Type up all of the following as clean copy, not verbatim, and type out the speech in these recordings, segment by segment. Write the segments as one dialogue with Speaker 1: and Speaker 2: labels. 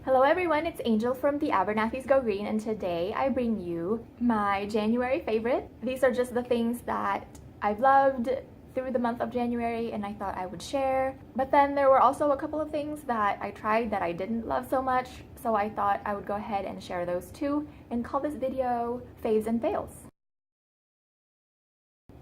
Speaker 1: Hello everyone, it's Angel from the Abernathy's Go Green, and today I bring you my January favorite. These are just the things that I've loved through the month of January and I thought I would share. But then there were also a couple of things that I tried that I didn't love so much, so I thought I would go ahead and share those too and call this video Faves and Fails.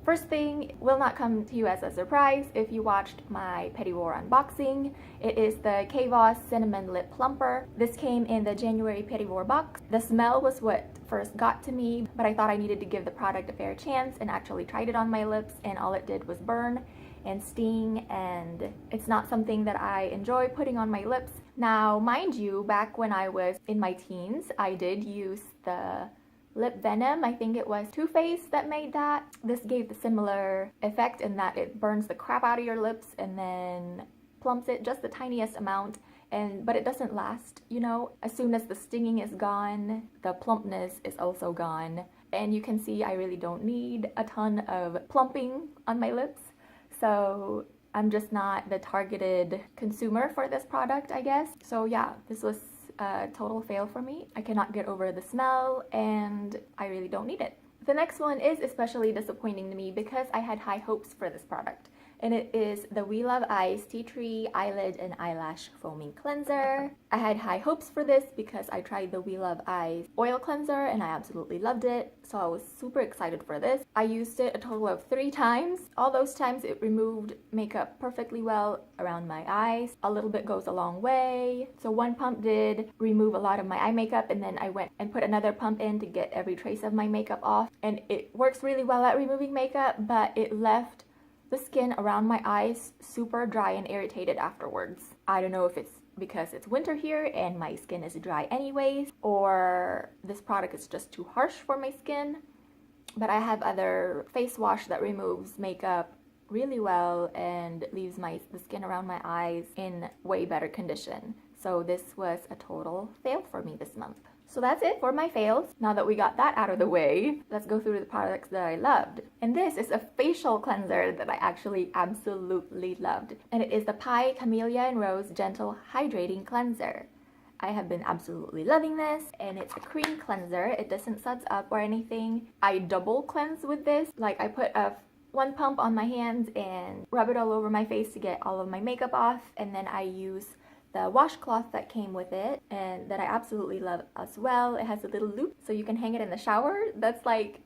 Speaker 1: First thing will not come to you as a surprise if you watched my Petit Vour unboxing. It is the Voss Cinnamon Lip Plumper. This came in the January Petit Vour box. The smell was what first got to me, but I thought I needed to give the product a fair chance and actually tried it on my lips, and all it did was burn and sting, and it's not something that I enjoy putting on my lips. Now, mind you, back when I was in my teens, I did use the lip venom. I think it was Too Faced that made that. This gave the similar effect in that it burns the crap out of your lips and then plumps it just the tiniest amount, but it doesn't last, you know. As soon as the stinging is gone, the plumpness is also gone, and you can see I really don't need a ton of plumping on my lips, so I'm just not the targeted consumer for this product, I guess. So yeah, this was a total fail for me. I cannot get over the smell and I really don't need it. The next one is especially disappointing to me because I had high hopes for this product, and it is the We Love Eyes Tea Tree Eyelid and Eyelash Foaming Cleanser. I had high hopes for this because I tried the We Love Eyes oil cleanser and I absolutely loved it, so I was super excited for this. I used it a total of 3 times. All those times it removed makeup perfectly well around my eyes. A little bit goes a long way. So one pump did remove a lot of my eye makeup, and then I went and put another pump in to get every trace of my makeup off, and it works really well at removing makeup, but it left the skin around my eyes super dry and irritated afterwards. I don't know if it's because it's winter here and my skin is dry anyways, or this product is just too harsh for my skin, but I have other face wash that removes makeup really well and leaves the skin around my eyes in way better condition. So this was a total fail for me this month. So that's it for my fails. Now that we got that out of the way, let's go through the products that I loved. And this is a facial cleanser that I actually absolutely loved. And it is the Pai Camellia and Rose Gentle Hydrating Cleanser. I have been absolutely loving this, and it's a cream cleanser. It doesn't suds up or anything. I double cleanse with this. Like, I put one pump on my hands and rub it all over my face to get all of my makeup off, and then I use the washcloth that came with it and that I absolutely love as well. It has a little loop so you can hang it in the shower. That's like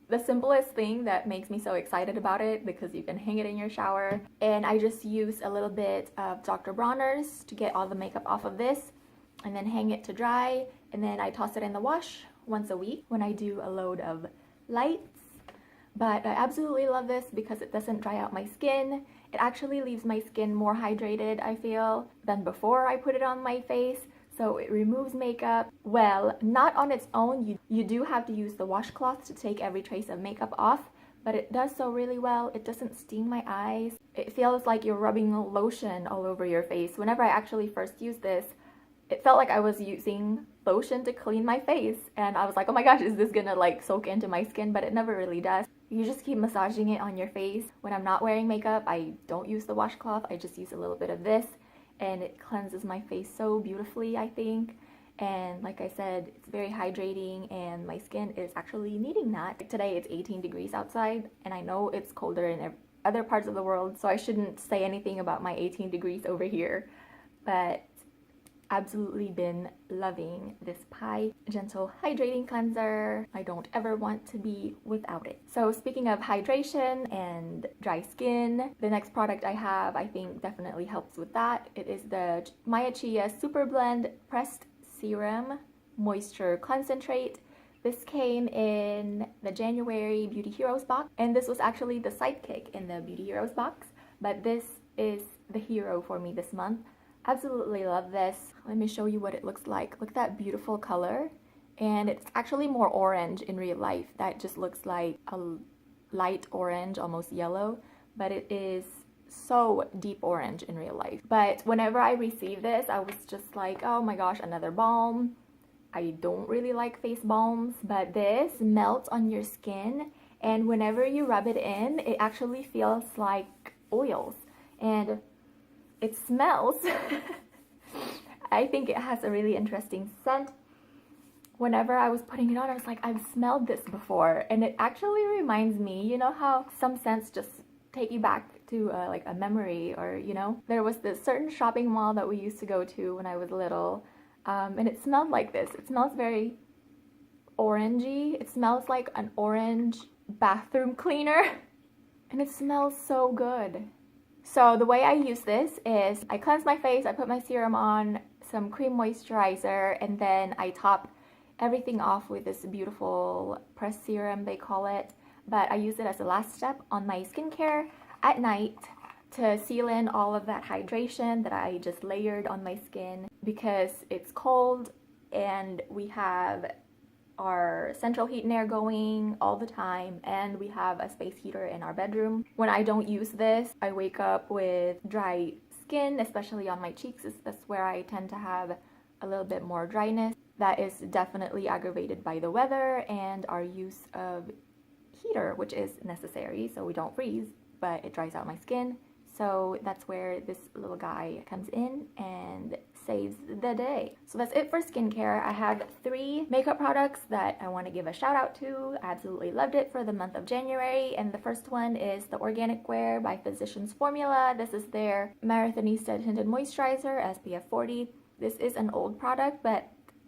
Speaker 1: the simplest thing that makes me so excited about it, because you can hang it in your shower. And I just use a little bit of Dr. Bronner's to get all the makeup off of this and then hang it to dry, and then I toss it in the wash once a week when I do a load of lights. But I absolutely love this because it doesn't dry out my skin. It actually leaves my skin more hydrated, I feel, than before I put it on my face. So it removes makeup. Well, not on its own. You do have to use the washcloth to take every trace of makeup off, but it does so really well. It doesn't sting my eyes. It feels like you're rubbing lotion all over your face. Whenever I actually first used this, it felt like I was using lotion to clean my face, and I was like, oh my gosh, is this gonna like soak into my skin? But it never really does. You just keep massaging it on your face. When I'm not wearing makeup, I don't use the washcloth. I just use a little bit of this, and it cleanses my face so beautifully, I think. And like I said, it's very hydrating, and my skin is actually needing that. Today it's 18 degrees outside, and I know it's colder in other parts of the world, so I shouldn't say anything about my 18 degrees over here, but absolutely been loving this Pai Gentle Hydrating Cleanser. I don't ever want to be without it. So speaking of hydration and dry skin, the next product I have I think definitely helps with that. It is the Chia Super Blend Pressed Serum Moisture Concentrate. This came in the January Beauty Heroes box, and this was actually the sidekick in the Beauty Heroes box, but this is the hero for me this month. Absolutely love this. Let me show you what it looks like. Look at that beautiful color, and it's actually more orange in real life. That just looks like a light orange, almost yellow, but it is so deep orange in real life. But whenever I received this, I was just like, oh my gosh, another balm. I don't really like face balms, but this melts on your skin, and whenever you rub it in, it actually feels like oils, and it smells I think it has a really interesting scent. Whenever I was putting it on, I was like, I've smelled this before. And it actually reminds me, you know how some scents just take you back to like a memory, or you know, there was this certain shopping mall that we used to go to when I was little, and it smelled like this. It smells very orangey. It smells like an orange bathroom cleaner and it smells so good. So the way I use this is I cleanse my face, I put my serum on, some cream moisturizer, and then I top everything off with this beautiful pressed serum, they call it. But I use it as a last step on my skincare at night to seal in all of that hydration that I just layered on my skin, because it's cold and we have our central heat and air going all the time, and we have a space heater in our bedroom. When I don't use this, I wake up with dry skin, especially on my cheeks. That's where I tend to have a little bit more dryness. That is definitely aggravated by the weather and our use of heater, which is necessary so we don't freeze, but it dries out my skin. So that's where this little guy comes in and saves the day. So that's it for skincare. I have 3 makeup products that I want to give a shout out to. I absolutely loved it for the month of January. And the first one is the Organic Wear by Physicians Formula. This is their Marathonista Tinted Moisturizer, SPF 40. This is an old product, but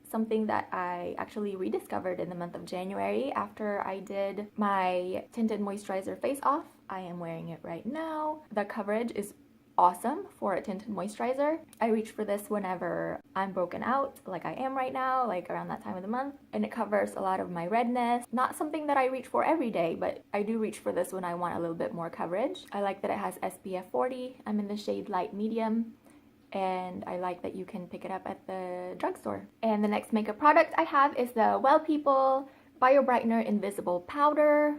Speaker 1: something that I actually rediscovered in the month of January after I did my tinted moisturizer face off. I am wearing it right now. The coverage is awesome for a tinted moisturizer. I reach for this whenever I'm broken out, like I am right now, like around that time of the month, and it covers a lot of my redness. Not something that I reach for every day, but I do reach for this when I want a little bit more coverage. I like that it has SPF 40. I'm in the shade light medium, and I like that you can pick it up at the drugstore. And the next makeup product I have is the Well People Bio Brightener Invisible Powder.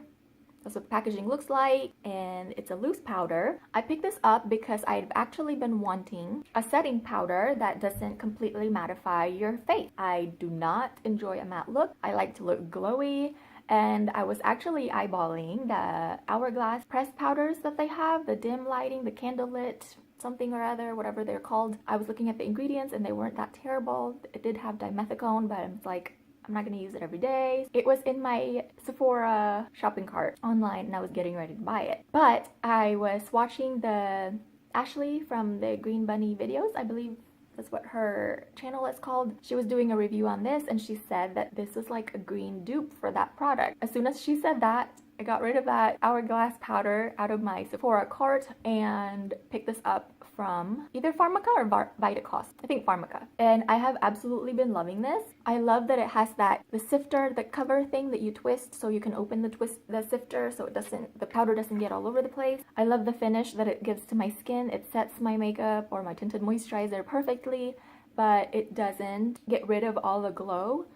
Speaker 1: That's what the packaging looks like, and it's a loose powder. I picked this up because I've actually been wanting a setting powder that doesn't completely mattify your face. I do not enjoy a matte look. I like to look glowy, and I was actually eyeballing the Hourglass pressed powders that they have, the dim lighting, the candlelit something or other, whatever they're called. I was looking at the ingredients and they weren't that terrible. It did have dimethicone, but I'm like, I'm not going to use it every day. It was in my Sephora shopping cart online and I was getting ready to buy it. But I was watching the Ashley from the Green Bunny videos, I believe that's what her channel is called. She was doing a review on this and she said that this was like a green dupe for that product. As soon as she said that, I got rid of that Hourglass powder out of my Sephora cart and picked this up from either Pharmaca or Vitacost. I think Pharmaca. And I have absolutely been loving this. I love that it has the sifter, the cover thing that you twist so you can open the sifter so the powder doesn't get all over the place. I love the finish that it gives to my skin. It sets my makeup or my tinted moisturizer perfectly, but it doesn't get rid of all the glow.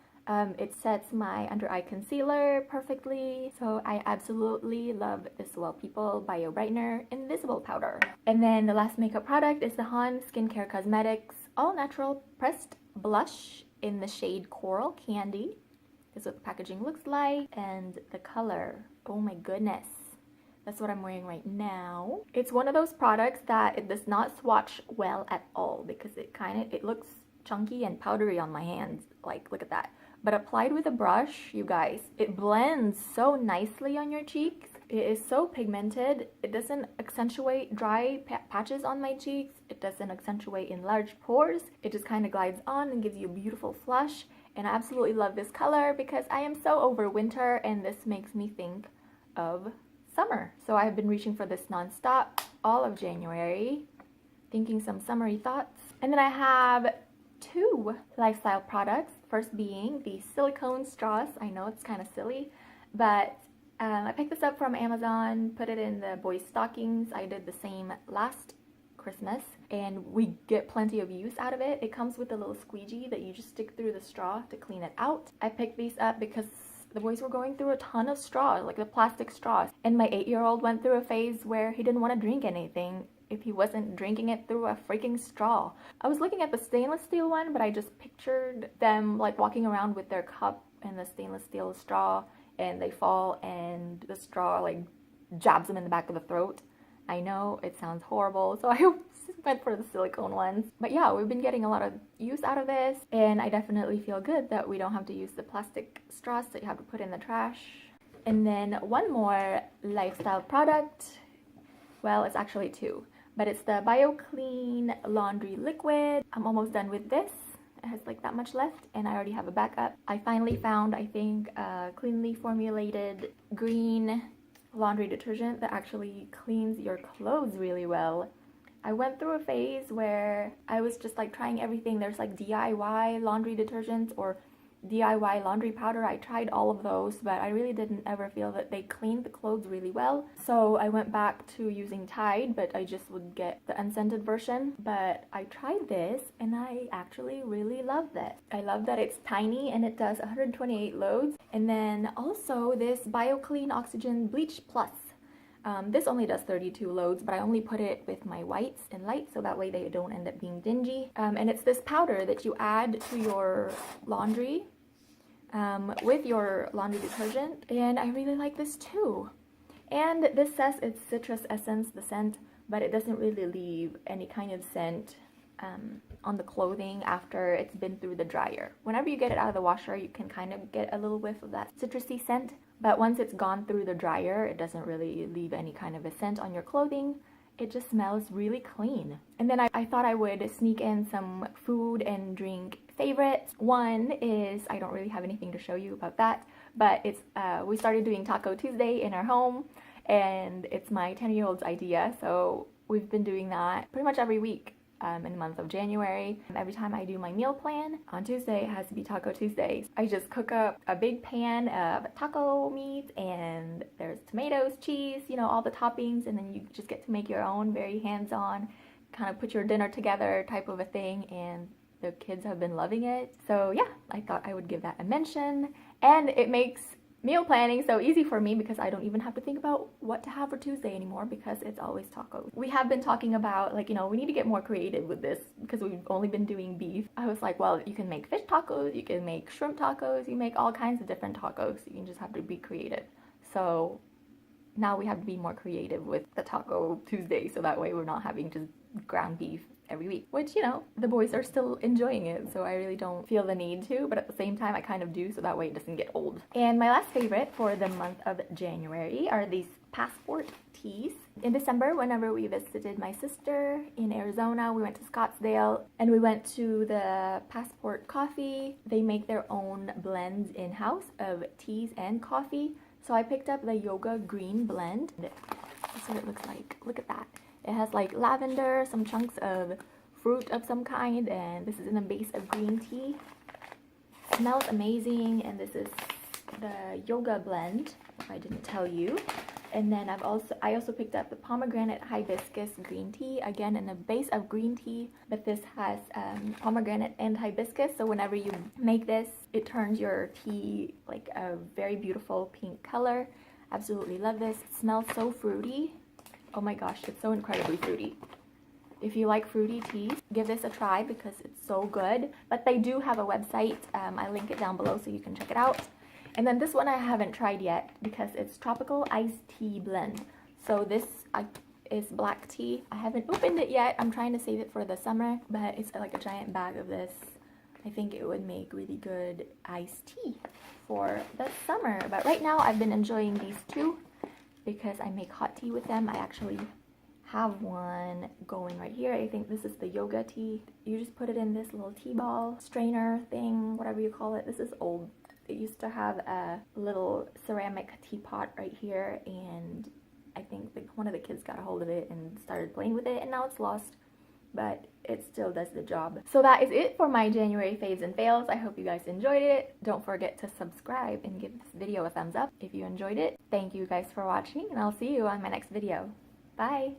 Speaker 1: It sets my under eye concealer perfectly, so I absolutely love this Well People Bio Brightener Invisible Powder. And then the last makeup product is the Han Skincare Cosmetics All Natural Pressed Blush in the shade Coral Candy. This is what the packaging looks like, and the color, oh my goodness. That's what I'm wearing right now. It's one of those products that it does not swatch well at all because it looks chunky and powdery on my hands. Like, look at that. But applied with a brush, you guys, it blends so nicely on your cheeks. It is so pigmented. It doesn't accentuate dry patches on my cheeks. It doesn't accentuate enlarged pores. It just kind of glides on and gives you a beautiful flush. And I absolutely love this color because I am so over winter and this makes me think of summer. So I have been reaching for this nonstop all of January, thinking some summery thoughts. And then I have 2 lifestyle products. First being the Silicone Straws. I know it's kind of silly, but I picked this up from Amazon, put it in the boys' stockings. I did the same last Christmas, and we get plenty of use out of it. It comes with a little squeegee that you just stick through the straw to clean it out. I picked these up because the boys were going through a ton of straws, like the plastic straws, and my 8-year-old went through a phase where he didn't want to drink anything if he wasn't drinking it through a freaking straw. I was looking at the stainless steel one, but I just pictured them like walking around with their cup and the stainless steel straw, and they fall and the straw like jabs them in the back of the throat. I know it sounds horrible, so I went for the silicone ones. But yeah, we've been getting a lot of use out of this, and I definitely feel good that we don't have to use the plastic straws that you have to put in the trash. And then one more lifestyle product. Well, it's actually two, but it's the Biokleen laundry liquid. I'm almost done with this. It has like that much left, and I already have a backup. I finally found, I think, a cleanly formulated green laundry detergent that actually cleans your clothes really well. I went through a phase where I was just like trying everything. There's like DIY laundry detergents or DIY laundry powder. I tried all of those, but I really didn't ever feel that they cleaned the clothes really well. So I went back to using Tide, but I just would get the unscented version. But I tried this and I actually really loved it. I love that it's tiny and it does 128 loads. And then also this Biokleen Oxygen Bleach Plus. This only does 32 loads, but I only put it with my whites and lights so that way they don't end up being dingy. And it's this powder that you add to your laundry with your laundry detergent, and I really like this too. And this says it's citrus essence, the scent, but it doesn't really leave any kind of scent on the clothing after it's been through the dryer. Whenever you get it out of the washer, you can kind of get a little whiff of that citrusy scent, but once it's gone through the dryer, it doesn't really leave any kind of a scent on your clothing. It just smells really clean. And then I thought I would sneak in some food and drink favorites. One is, I don't really have anything to show you about that, but it's we started doing Taco Tuesday in our home, and it's my 10-year-old's idea, so we've been doing that pretty much every week. In the month of January. Every time I do my meal plan, on Tuesday it has to be Taco Tuesdays. I just cook up a big pan of taco meat, and there's tomatoes, cheese, you know, all the toppings, and then you just get to make your own, very hands-on, kind of put your dinner together type of a thing, and the kids have been loving it. So yeah, I thought I would give that a mention. And it makes meal planning so easy for me because I don't even have to think about what to have for Tuesday anymore because it's always tacos. We have been talking about, like, you know, we need to get more creative with this because we've only been doing beef. I was like, well, you can make fish tacos, you can make shrimp tacos, you make all kinds of different tacos. You can just have to be creative. So now we have to be more creative with the Taco Tuesday, so that way we're not having just ground beef every week, which, you know, the boys are still enjoying it, so I really don't feel the need to, but at the same time I kind of do, so that way it doesn't get old. And my last favorite for the month of January are these passport teas. In December, whenever we visited my sister in Arizona, we went to Scottsdale and we went to the Passport Coffee. They make their own blends in-house of teas and coffee, so I picked up the Yoga Green blend. That's what it looks like. Look at that. It has like lavender, some chunks of fruit of some kind, and this is in a base of green tea. It smells amazing, and this is the yoga blend, if I didn't tell you. And then I also picked up the pomegranate hibiscus green tea, again in a base of green tea, but this has pomegranate and hibiscus, so whenever you make this, it turns your tea like a very beautiful pink color. Absolutely love this. It smells so fruity. Oh my gosh, it's so incredibly fruity. If you like fruity teas, give this a try because it's so good. But they do have a website. I link it down below so you can check it out. And then this one I haven't tried yet because it's Tropical Iced Tea Blend. So this is black tea. I haven't opened it yet. I'm trying to save it for the summer, but it's like a giant bag of this. I think it would make really good iced tea for the summer. But right now I've been enjoying these two because I make hot tea with them. I actually have one going right here. I think this is the yoga tea. You just put it in this little tea ball, strainer thing, whatever you call it. This is old. It used to have a little ceramic teapot right here, and I think one of the kids got a hold of it and started playing with it, and now it's lost, but it still does the job. So that is it for my January faves and fails. I hope you guys enjoyed it. Don't forget to subscribe and give this video a thumbs up if you enjoyed it. Thank you guys for watching, and I'll see you on my next video. Bye!